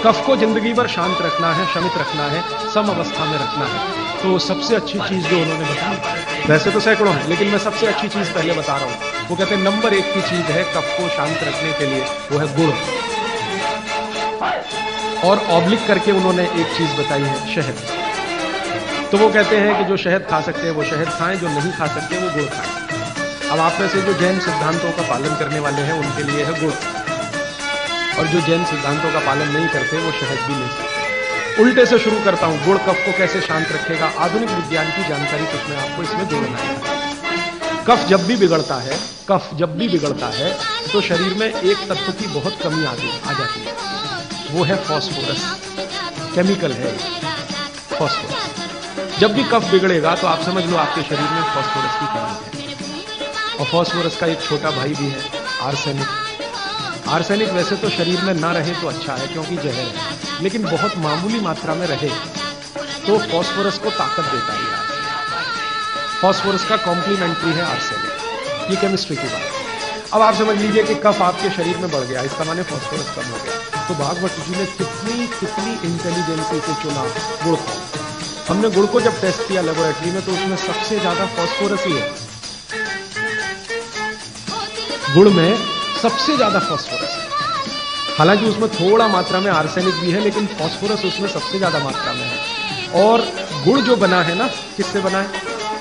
कफ को जिंदगी भर शांत रखना है, शमित रखना है, सम अवस्था में रखना है। तो सबसे अच्छी चीज जो उन्होंने बताई, वैसे तो सैकड़ों है लेकिन मैं सबसे अच्छी चीज पहले बता रहा हूं। वो कहते हैं नंबर 1 की चीज है कफ को शांत रखने के लिए, वो है गुड़। और ऑब्लिक करके उन्होंने एक चीज बताई है, शहद। तो वो कहते हैं कि जो शहद खा सकते हैं वो शहद खाएं, जो नहीं खा सकते वो गुड़ खाएं। अब आप में से जो जैन सिद्धांतों का पालन करने वाले हैं उनके लिए है गुड़, और जो जैन सिद्धांतों का पालन नहीं करते वो शहद भी ले सकते हैं। उल्टे से शुरू करता हूं, गुड़ कफ को कैसे शांत रखेगा, आधुनिक विज्ञान की जानकारी कुछ मैं आपको इसमें जोड़ना है। कफ जब भी बिगड़ता है, कफ जब भी बिगड़ता है तो शरीर में एक तत्व की बहुत कमी आ जाती है, वो है फास्फोरस। केमिकल है फास्फोरस। जब भी कफ बिगड़ेगा तो आप समझ लो आपके शरीर में फास्फोरस की कमी है। और फास्फोरस का एक छोटा भाई भी है, आर्सेनिक। आर्सेनिक वैसे तो शरीर में ना रहे तो अच्छा है क्योंकि जहर है, लेकिन बहुत मामूली मात्रा में रहे तो फास्फोरस को ताकत देता है। फास्फोरस का कॉम्प्लीमेंट्री है आर्सेनिक। ये केमिस्ट्री की बात है। अब आप समझ लीजिए कि कफ आपके शरीर में बढ़ गया, इसका माने फास्फोरस कम हो गया। तो भागवत जी ने कितनी इंटेलिजेंसी से चुना गुड़ को। हमने गुड़ को जब टेस्ट किया लेबोरेटरी में तो उसमें सबसे ज्यादा फास्फोरस ही है। गुड़ में सबसे ज्यादा फास्फोरस है। हालांकि उसमें थोड़ा मात्रा में आर्सेनिक भी है, लेकिन फास्फोरस उसमें सबसे ज्यादा मात्रा में है। और गुड़ जो बना है ना, किससे बना है?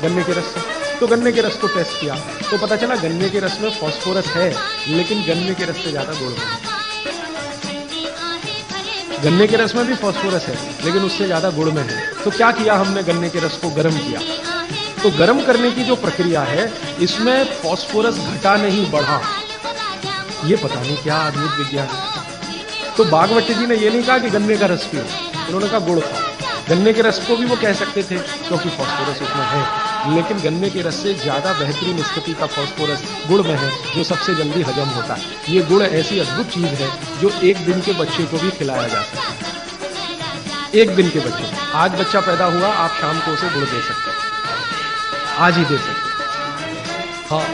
गन्ने के रस से। तो गन्ने के रस को टेस्ट किया तो पता चला गन्ने के रस में फास्फोरस है, लेकिन गन्ने के रस से ज्यादा गुड़ है। गन्ने के रस में भी फास्फोरस है, लेकिन उससे ज्यादा गुड़ में है। तो क्या किया हमने? गन्ने के रस को गर्म किया। तो गर्म करने की जो प्रक्रिया है, इसमें फास्फोरस घटा नहीं बढ़ा। ये पता नहीं क्या अद्भुत विज्ञान है। तो भागवत जी ने ये नहीं कहा कि गन्ने का रस पियो, उन्होंने कहा गुड़ खाओ। गन्ने के रस को भी वो कह सकते थे क्योंकि फास्फोरस उसमें है, लेकिन गन्ने के रस से ज्यादा बेहतरीन स्थिति का फास्फोरस गुड़ में है, जो सबसे जल्दी हजम होता है। ये गुड़ ऐसी अद्भुत चीज है जो 1 दिन के बच्चे को भी खिलाया जा सकता है। 1 दिन के बच्चे, आज बच्चा पैदा हुआ, आप शाम को उसे गुड़ दे सकते हैं, आज ही दे सकते हैं। हाँ,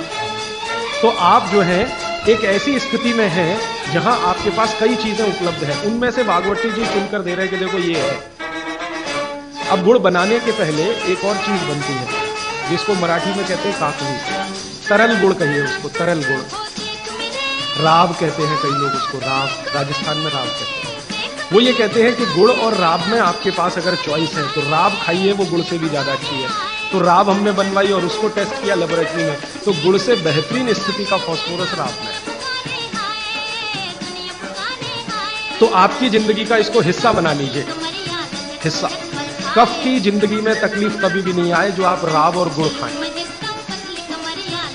तो आप जो है एक ऐसी स्थिति में है जहां आपके पास कई चीजें उपलब्ध हैं। उनमें से भागवती जी चुनकर दे रहे हैं कि देखो ये है। अब गुड़ बनाने के पहले एक और चीज बनती है जिसको मराठी में कहते हैं काकवी। तरल गुड़ कहिए उसको, तरल गुड़। राब कहते हैं कई लोग उसको, राब, राजस्थान में राब कहते हैं। वो ये कहते हैं कि गुड़ और राब में आपके पास अगर चॉइस है तो राब खाइए, वो गुड़ से भी ज्यादा अच्छी है। तो राब हमने बनवाई और उसको टेस्ट किया लेबोरेटरी में, तो गुड़ से बेहतरीन स्थिति का फास्फोरस राब में है। तो आपकी जिंदगी का इसको हिस्सा बना लीजिए, हिस्सा। कफ की जिंदगी में तकलीफ कभी भी नहीं आए जो आप राब और गुड़ खाएं,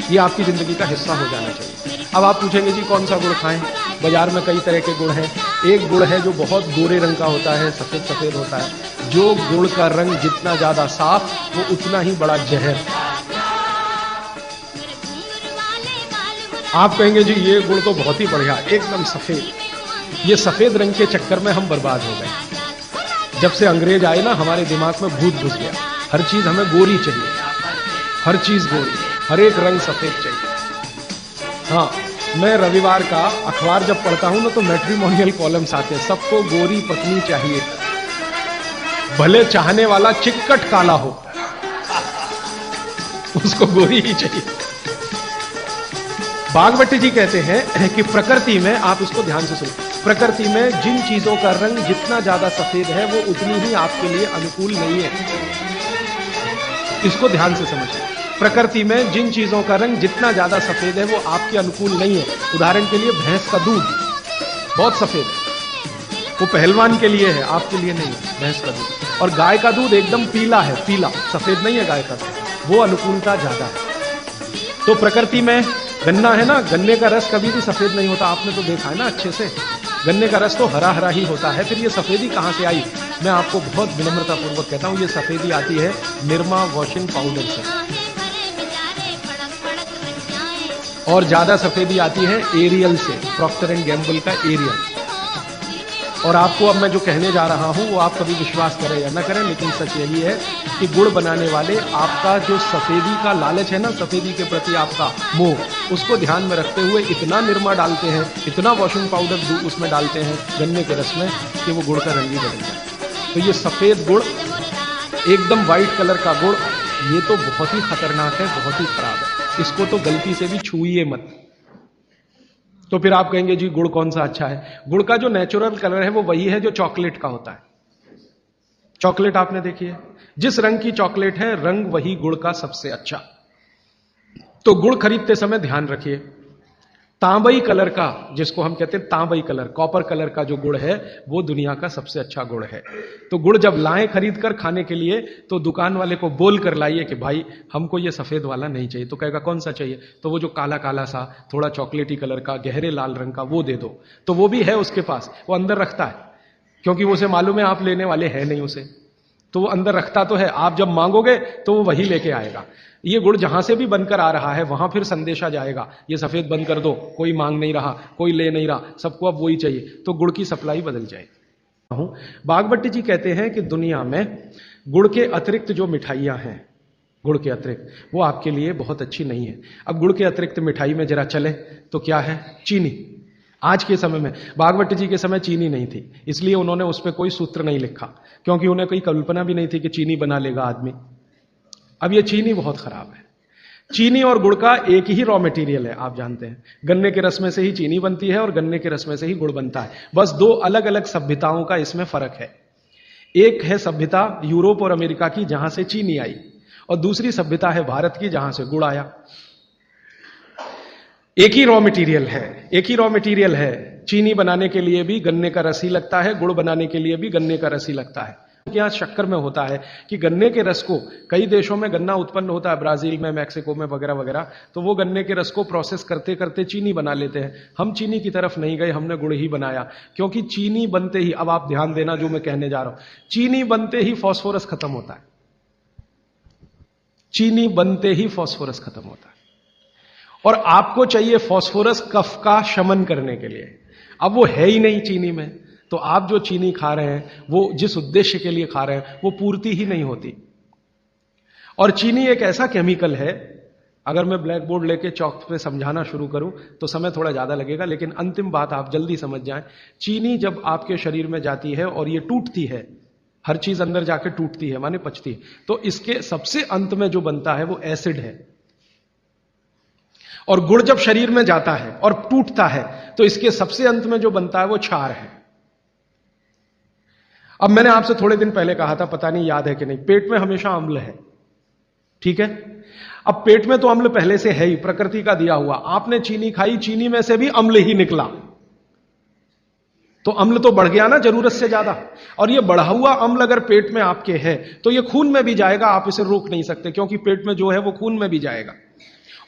ये आपकी जिंदगी का हिस्सा हो जाना चाहिए। अब आप पूछेंगे जी कौन सा गुड़ खाएं? बाजार में कई तरह के गुड़ हैं। एक गुड़ है जो बहुत गोरे रंग का होता है, सफेद सफेद होता है। जो गुड़ का रंग जितना ज्यादा साफ, वो उतना ही बड़ा जहर। आप कहेंगे जी ये गुड़ तो बहुत ही बढ़िया, एकदम सफेद। ये सफेद रंग के चक्कर में हम बर्बाद हो गए। जब से अंग्रेज आए ना, हमारे दिमाग में भूत घुस गया। हर चीज हमें गोरी चाहिए, हर चीज गोरी, हर एक रंग सफेद चाहिए। हाँ, मैं रविवार का अखबार जब पढ़ता हूं ना तो मैट्रिमोनियल कॉलम्स आते हैं, सबको गोरी पत्नी चाहिए, भले चाहने वाला चिक्कट काला हो, उसको गोरी ही चाहिए। भागवत जी कहते हैं कि प्रकृति में, आप इसको ध्यान से सुनो, प्रकृति में जिन चीजों का रंग जितना ज्यादा सफेद है वो उतनी ही आपके लिए अनुकूल नहीं है। इसको ध्यान से समझिए। प्रकृति में जिन चीजों का रंग जितना ज्यादा सफेद है वो आपके अनुकूल नहीं है। उदाहरण के लिए भैंस का दूध बहुत सफेद है, वो पहलवान के लिए है, आपके लिए नहीं है भैंस का दूध। और गाय का दूध एकदम पीला है, पीला, सफेद नहीं है गाय का दूध, वो अनुकूलता ज्यादा है। तो प्रकृति में गन्ना है ना, गन्ने का रस कभी भी सफेद नहीं होता, आपने तो देखा है ना अच्छे से। गन्ने का रस तो हरा हरा ही होता है। फिर ये सफेदी कहां से आई? मैं आपको बहुत विनम्रता पूर्वक कहता हूं, ये सफेदी आती है निरमा वॉशिंग पाउडर से, और ज्यादा सफेदी आती है एरियल से, प्रॉक्टर एंड गैम्बल का एरियल। और आपको अब मैं जो कहने जा रहा हूं वो आप कभी विश्वास करें या ना करें, लेकिन सच यही है कि गुड़ बनाने वाले आपका जो सफेदी का लालच है ना, सफेदी के प्रति आपका मोह, उसको ध्यान में रखते हुए इतना निरमा डालते हैं, इतना वॉशिंग पाउडर उसमें डालते हैं गन्ने के रस में कि वो गुड़ का रंग ही बदल जाए। तो ये सफेद गुड़, एकदम व्हाइट कलर का गुड़, ये तो बहुत ही खतरनाक है, बहुत ही खराब है। इसको तो गलती से भी छूइए मत। तो फिर आप कहेंगे जी गुड़ कौन सा अच्छा है? गुड़ का जो नेचुरल कलर है वो वही है जो चॉकलेट का होता है। चॉकलेट आपने देखी है, जिस रंग की चॉकलेट है रंग वही गुड़ का सबसे अच्छा। तो गुड़ खरीदते समय ध्यान रखिए, तांबई कलर का, जिसको हम कहते हैं तांबई कलर, कॉपर कलर का जो गुड़ है वो दुनिया का सबसे अच्छा गुड़ है। तो गुड़ जब लाएं खरीद कर खाने के लिए तो दुकान वाले को बोल कर लाइए कि भाई हमको ये सफेद वाला नहीं चाहिए। तो कहेगा कौन सा चाहिए? तो वो जो काला काला सा थोड़ा चॉकलेटी कलर का गहरे लाल रंग का वो दे दो। तो वो भी है उसके पास, वो अंदर रखता है, क्योंकि उसे मालूम है आप लेने वाले हैं नहीं उसे, तो वो अंदर रखता तो है। आप जब मांगोगे तो वो वही लेके आएगा। ये गुड़ जहां से भी बनकर आ रहा है वहां फिर संदेशा जाएगा, ये सफेद बंद कर दो, कोई मांग नहीं रहा, कोई ले नहीं रहा, सबको अब वही चाहिए, तो गुड़ की सप्लाई बदल जाएगी। बागभट्टी जी कहते हैं कि दुनिया में गुड़ के अतिरिक्त जो मिठाइयां हैं, गुड़ के अतिरिक्त, वो आपके लिए बहुत अच्छी नहीं है। अब गुड़ के अतिरिक्त मिठाई में जरा चले तो क्या है? चीनी। आज के समय में, बागभट्टी जी के समय चीनी नहीं थी, इसलिए उन्होंने उस पर कोई सूत्र नहीं लिखा, क्योंकि उन्हें कोई कल्पना भी नहीं थी कि चीनी बना लेगा आदमी। अब ये चीनी बहुत खराब है। चीनी और गुड़ का एक ही रॉ मटेरियल है, आप जानते हैं, गन्ने के रस में से ही चीनी बनती है और गन्ने के रस में से ही गुड़ बनता है। बस दो अलग अलग सभ्यताओं का इसमें फर्क है। एक है सभ्यता यूरोप और अमेरिका की, जहां से चीनी आई, और दूसरी सभ्यता है भारत की, जहां से गुड़ आया। एक ही रॉ मटेरियल है, एक ही रॉ मटेरियल है। चीनी बनाने के लिए भी गन्ने का रस ही लगता है, गुड़ बनाने के लिए भी गन्ने का रस ही लगता है। यहाँ शक्कर में होता है कि गन्ने के रस को, कई देशों में गन्ना उत्पन्न होता है, ब्राजील में, मैक्सिको में वगैरह वगैरह, तो वो गन्ने के रस को प्रोसेस करते करते चीनी बना लेते हैं। हम चीनी की तरफ नहीं गए, हमने गुड़ ही बनाया, क्योंकि चीनी बनते ही, अब आप ध्यान देना जो मैं कहने जा रहा हूं, चीनी बनते ही फास्फोरस खत्म होता है। चीनी बनते ही फास्फोरस खत्म होता है, और आपको चाहिए फास्फोरस कफ का शमन करने के लिए। अब वो है ही नहीं चीनी में, तो आप जो चीनी खा रहे हैं वो जिस उद्देश्य के लिए खा रहे हैं वो पूर्ति ही नहीं होती। और चीनी एक ऐसा केमिकल है, अगर मैं ब्लैक बोर्ड लेके चौक पे समझाना शुरू करूं तो समय थोड़ा ज्यादा लगेगा, लेकिन अंतिम बात आप जल्दी समझ जाएं। चीनी जब आपके शरीर में जाती है और ये टूटती है, हर चीज अंदर जाके टूटती है, माने पचती है, तो इसके सबसे अंत में जो बनता है वो एसिड है। और गुड़ जब शरीर में जाता है और टूटता है तो इसके सबसे अंत में जो बनता है वो क्षार है। अब मैंने आपसे थोड़े दिन पहले कहा था, पता नहीं याद है कि नहीं, पेट में हमेशा अम्ल है, ठीक है? अब पेट में तो अम्ल पहले से है ही, प्रकृति का दिया हुआ। आपने चीनी खाई, चीनी में से भी अम्ल ही निकला, तो अम्ल तो बढ़ गया ना जरूरत से ज्यादा। और ये बढ़ा हुआ अम्ल अगर पेट में आपके है तो ये खून में भी जाएगा, आप इसे रोक नहीं सकते, क्योंकि पेट में जो है वो खून में भी जाएगा,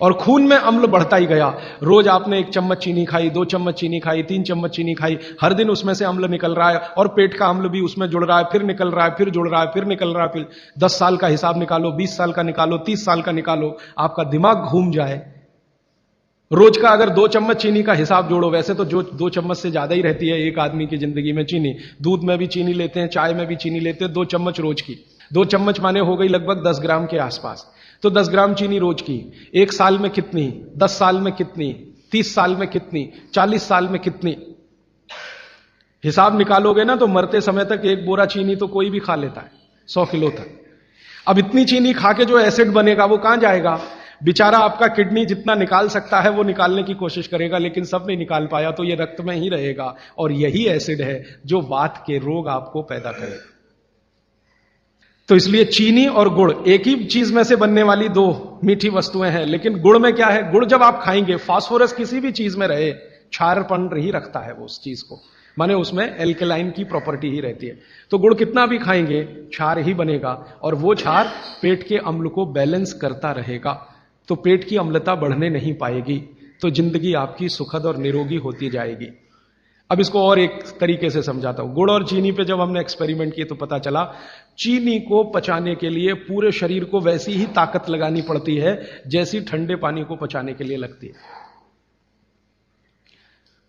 और खून में अम्ल बढ़ता ही गया। रोज आपने 1 चम्मच चीनी खाई, 2 चम्मच चीनी खाई, 3 चम्मच चीनी खाई, हर दिन उसमें से अम्ल निकल रहा है, और पेट का अम्ल भी उसमें जुड़ रहा है, फिर निकल रहा है, फिर जुड़ रहा है, फिर निकल रहा है। फिर 10 साल का हिसाब निकालो, 20 साल का निकालो, 30 साल का निकालो, आपका दिमाग घूम जाए। रोज का अगर 2 चम्मच चीनी का हिसाब जोड़ो, वैसे तो जो 2 चम्मच से ज्यादा ही रहती है एक आदमी की जिंदगी में चीनी, दूध में भी चीनी लेते हैं, चाय में भी चीनी लेते हैं, 2 चम्मच रोज की, 2 चम्मच माने हो गई लगभग 10 ग्राम के आसपास। तो 10 ग्राम चीनी रोज की, 1 साल में कितनी, 10 साल में कितनी, 30 साल में कितनी, 40 साल में कितनी, हिसाब निकालोगे ना तो मरते समय तक 1 बोरा चीनी तो कोई भी खा लेता है, 100 किलो तक। अब इतनी चीनी खा के जो एसिड बनेगा वो कहां जाएगा? बेचारा आपका किडनी जितना निकाल सकता है वो निकालने की कोशिश करेगा, लेकिन सब नहीं निकाल पाया, तो ये रक्त में ही रहेगा, और यही एसिड है जो वात के रोग आपको पैदा करेगा। तो इसलिए चीनी और गुड़ एक ही चीज में से बनने वाली 2 मीठी वस्तुएं हैं, लेकिन गुड़ में क्या है? गुड़ जब आप खाएंगे, फास्फोरस किसी भी चीज में रहे, क्षारपन ही रखता है वो उस चीज को, माने उसमें एल्कलाइन की प्रॉपर्टी ही रहती है। तो गुड़ कितना भी खाएंगे क्षार ही बनेगा, और वो क्षार पेट के अम्ल को बैलेंस करता रहेगा, तो पेट की अम्लता बढ़ने नहीं पाएगी, तो जिंदगी आपकी सुखद और निरोगी होती जाएगी। अब इसको और एक तरीके से समझाता हूं। गुड़ और चीनी पे जब हमने एक्सपेरिमेंट किए तो पता चला चीनी को पचाने के लिए पूरे शरीर को वैसी ही ताकत लगानी पड़ती है जैसी ठंडे पानी को पचाने के लिए लगती है।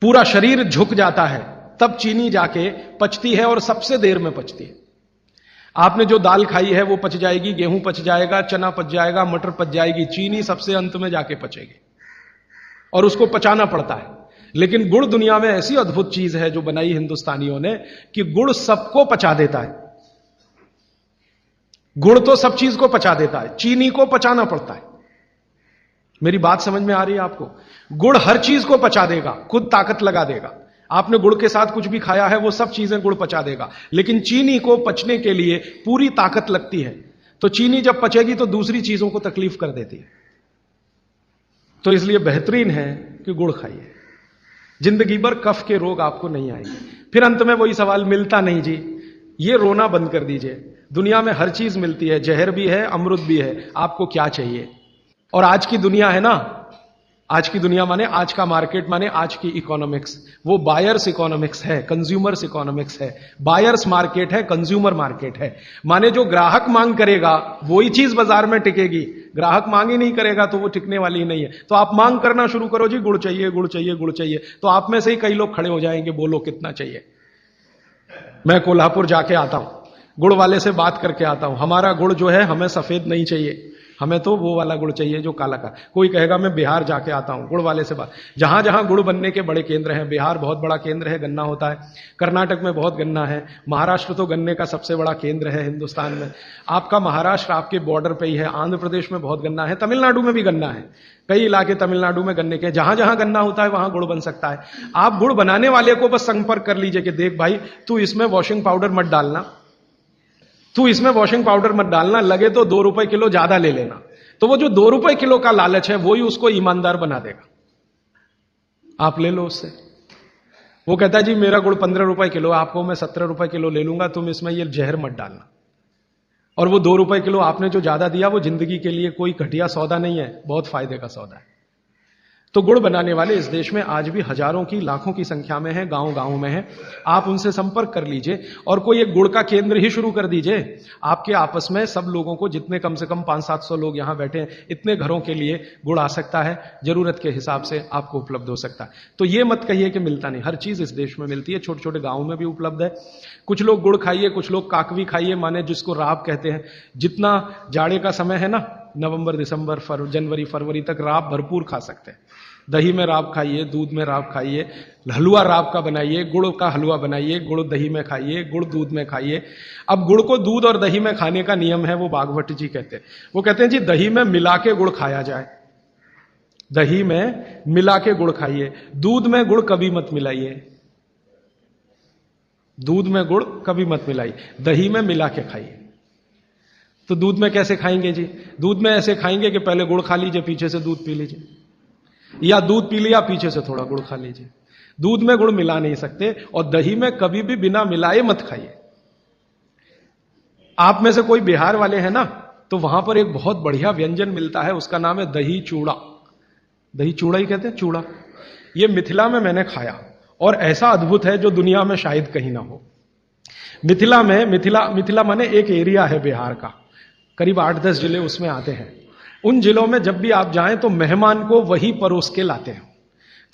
पूरा शरीर झुक जाता है तब चीनी जाके पचती है और सबसे देर में पचती है। आपने जो दाल खाई है वो पच जाएगी, गेहूं पच जाएगा, चना पच जाएगा, मटर पच जाएगी, चीनी सबसे अंत में जाके पचेगी और उसको पचाना पड़ता है। लेकिन गुड़ दुनिया में ऐसी अद्भुत चीज है जो बनाई हिंदुस्तानियों ने कि गुड़ सबको पचा देता है। गुड़ तो सब चीज को पचा देता है, चीनी को पचाना पड़ता है। मेरी बात समझ में आ रही है आपको? गुड़ हर चीज को पचा देगा, खुद ताकत लगा देगा। आपने गुड़ के साथ कुछ भी खाया है वो सब चीजें गुड़ पचा देगा, लेकिन चीनी को पचने के लिए पूरी ताकत लगती है। तो चीनी जब पचेगी तो दूसरी चीजों को तकलीफ कर देती है। तो इसलिए बेहतरीन है कि गुड़ खाइए, जिंदगी भर कफ के रोग आपको नहीं आएंगे। फिर अंत में वही सवाल, मिलता नहीं जी, ये रोना बंद कर दीजिए। दुनिया में हर चीज मिलती है, जहर भी है, अमृत भी है, आपको क्या चाहिए? और आज की दुनिया है ना, आज की दुनिया माने आज का मार्केट, माने आज की इकोनॉमिक्स, वो बायर्स इकोनॉमिक्स है, कंज्यूमर्स इकोनॉमिक्स है। बायर्स मार्केट है, कंज्यूमर मार्केट है। माने जो ग्राहक मांग करेगा वही चीज बाजार में टिकेगी, ग्राहक मांग ही नहीं करेगा तो वो टिकने वाली ही नहीं है। तो आप मांग करना शुरू करो, जी गुड़ चाहिए, गुड़ चाहिए, गुड़ चाहिए, तो आप में से ही कई लोग खड़े हो जाएंगे, बोलो कितना चाहिए। मैं कोल्हापुर जाके आता हूं, गुड़ वाले से बात करके आता हूं, हमारा गुड़ जो है हमें सफेद नहीं चाहिए, हमें तो वो वाला गुड़ चाहिए जो काला का। कोई कहेगा मैं बिहार जाके आता हूं, गुड़ वाले से बात। जहां जहां गुड़ बनने के बड़े केंद्र हैं, बिहार बहुत बड़ा केंद्र है, गन्ना होता है, कर्नाटक में बहुत गन्ना है, महाराष्ट्र तो गन्ने का सबसे बड़ा केंद्र है हिंदुस्तान में। आपका महाराष्ट्र आपके बॉर्डर पे ही है, आंध्र प्रदेश में बहुत गन्ना है, तमिलनाडु में भी गन्ना है, कई इलाके तमिलनाडु में गन्ने के। जहां जहां गन्ना होता है वहां गुड़ बन सकता है। आप गुड़ बनाने वाले को बस संपर्क कर लीजिए कि देख भाई, तू इसमें वॉशिंग पाउडर मत डालना, तू इसमें वॉशिंग पाउडर मत डालना, लगे तो 2 रुपए किलो ज्यादा ले लेना। तो वो जो 2 रुपए किलो का लालच है वही उसको ईमानदार बना देगा। आप ले लो उससे। वो कहता है जी मेरा गुड़ 15 रुपए किलो, आपको मैं 17 रुपए किलो ले लूंगा, तुम इसमें ये जहर मत डालना। और वो 2 रुपए किलो आपने जो ज्यादा दिया वो जिंदगी के लिए कोई घटिया सौदा नहीं है, बहुत फायदे का सौदा है। तो गुड़ बनाने वाले इस देश में आज भी हजारों की, लाखों की संख्या में है, गांव गांव में है। आप उनसे संपर्क कर लीजिए और कोई एक गुड़ का केंद्र ही शुरू कर दीजिए। आपके आपस में सब लोगों को, जितने कम से कम 500-700 लोग यहां बैठे हैं, इतने घरों के लिए गुड़ आ सकता है, जरूरत के हिसाब से आपको उपलब्ध हो सकता है। तो ये मत कहिए कि मिलता नहीं, हर चीज इस देश में मिलती है, छोटे छोटे गांवों में भी उपलब्ध है। कुछ लोग गुड़ खाइए, कुछ लोग काकवी खाइए, माने जिसको राब कहते हैं। जितना जाड़े का समय है ना, नवंबर, दिसंबर, जनवरी, फरवरी तक राब भरपूर खा सकते हैं। दही में राब खाइए, दूध में राब खाइए, हलवा राब का बनाइए, गुड़ का हलवा बनाइए, गुड़ दही में खाइए, गुड़ दूध में खाइए। अब गुड़ को दूध और दही में खाने का नियम है, वो भागवत जी कहते हैं। वो कहते हैं जी दही में मिला के गुड़ खाया जाए, दही में मिला के गुड़ खाइए, दूध में गुड़ कभी मत मिलाइए, दूध में गुड़ कभी मत मिलाइए, दही में मिला के खाइए। तो दूध में कैसे खाएंगे जी? दूध में ऐसे खाएंगे कि पहले गुड़ खा लीजिए, पीछे से दूध पी लीजिए, या दूध पी लिया पीछे से थोड़ा गुड़ खा लीजिए। दूध में गुड़ मिला नहीं सकते, और दही में कभी भी बिना मिलाए मत खाइए। आप में से कोई बिहार वाले हैं ना, तो वहां पर एक बहुत बढ़िया व्यंजन मिलता है, उसका नाम है दही चूड़ा। दही चूड़ा ही कहते हैं, चूड़ा। ये मिथिला में मैंने खाया और ऐसा अद्भुत है जो दुनिया में शायद कहीं ना हो। मिथिला में, मिथिला माने एक एरिया है बिहार का, करीब 8-10 जिले उसमें आते हैं। उन जिलों में जब भी आप जाएं तो मेहमान को वही परोस के लाते हैं।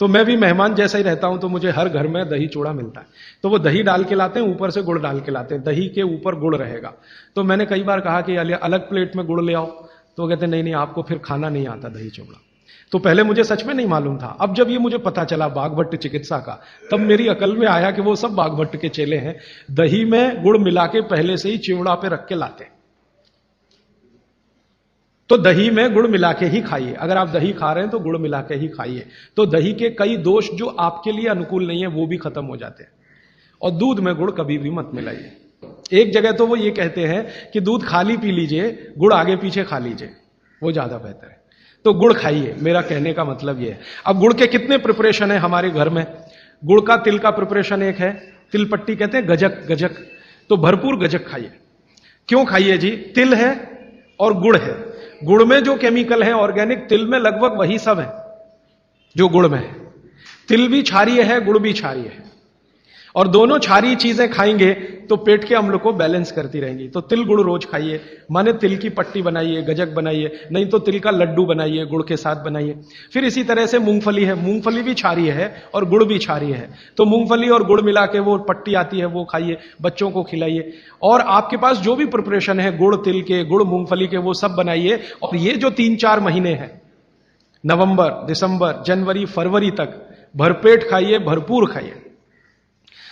तो मैं भी मेहमान जैसा ही रहता हूं, तो मुझे हर घर में दही चूड़ा मिलता है। तो वो दही डाल के लाते हैं, ऊपर से गुड़ डाल के लाते हैं, दही के ऊपर गुड़ रहेगा। तो मैंने कई बार कहा कि अलग प्लेट में गुड़ ले आओ, तो कहते नहीं नहीं, आपको फिर खाना नहीं आता दही चूड़ा। तो पहले मुझे सच में नहीं मालूम था। अब जब ये मुझे पता चला बागभट्ट चिकित्सा का, तब मेरी अकल में आया कि वो सब बागभट्ट के चेले हैं, दही में गुड़ मिला के पहले से ही चिवड़ा पे रख के लाते हैं। तो दही में गुड़ मिला के ही खाइए। अगर आप दही खा रहे हैं तो गुड़ मिला के ही खाइए, तो दही के कई दोष जो आपके लिए अनुकूल नहीं है वो भी खत्म हो जाते हैं। और दूध में गुड़ कभी भी मत मिलाइए। एक जगह तो वो ये कहते हैं कि दूध खाली पी लीजिए, गुड़ आगे पीछे खा लीजिए, वो ज्यादा बेहतर है। तो गुड़ खाइए, मेरा कहने का मतलब ये है। अब गुड़ के कितने प्रिपरेशन है हमारे घर में? गुड़ का, तिल का प्रिपरेशन एक है, तिल पट्टी कहते हैं, गजक, गजक। तो भरपूर गजक खाइए। क्यों खाइए जी? तिल है और गुड़ है। गुड़ में जो केमिकल है ऑर्गेनिक, तिल में लगभग वही सब है जो गुड़ में है। तिल भी क्षारीय है, गुड़ भी क्षारीय है, और दोनों क्षारीय चीजें खाएंगे तो पेट के अम्ल को बैलेंस करती रहेंगी। तो तिल गुड़ रोज खाइए, माने तिल की पट्टी बनाइए, गजक बनाइए, नहीं तो तिल का लड्डू बनाइए, गुड़ के साथ बनाइए। फिर इसी तरह से मूंगफली है, मूंगफली भी क्षारीय है और गुड़ भी क्षारीय है, तो मूंगफली और गुड़ मिला के वो पट्टी आती है वो खाइए, बच्चों को खिलाइए। और आपके पास जो भी प्रिपरेशन है गुड़ तिल के, गुड़ मूंगफली के, वो सब बनाइए। और ये जो 3-4 महीने हैं, नवंबर, दिसंबर, जनवरी, फरवरी तक भरपेट खाइए, भरपूर खाइए,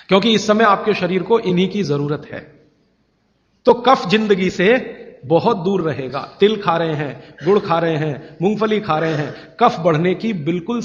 क्योंकि इस समय आपके शरीर को इन्हीं की जरूरत है। तो कफ जिंदगी से बहुत दूर रहेगा। तिल खा रहे हैं, गुड़ खा रहे हैं, मूंगफली खा रहे हैं, कफ बढ़ने की बिल्कुल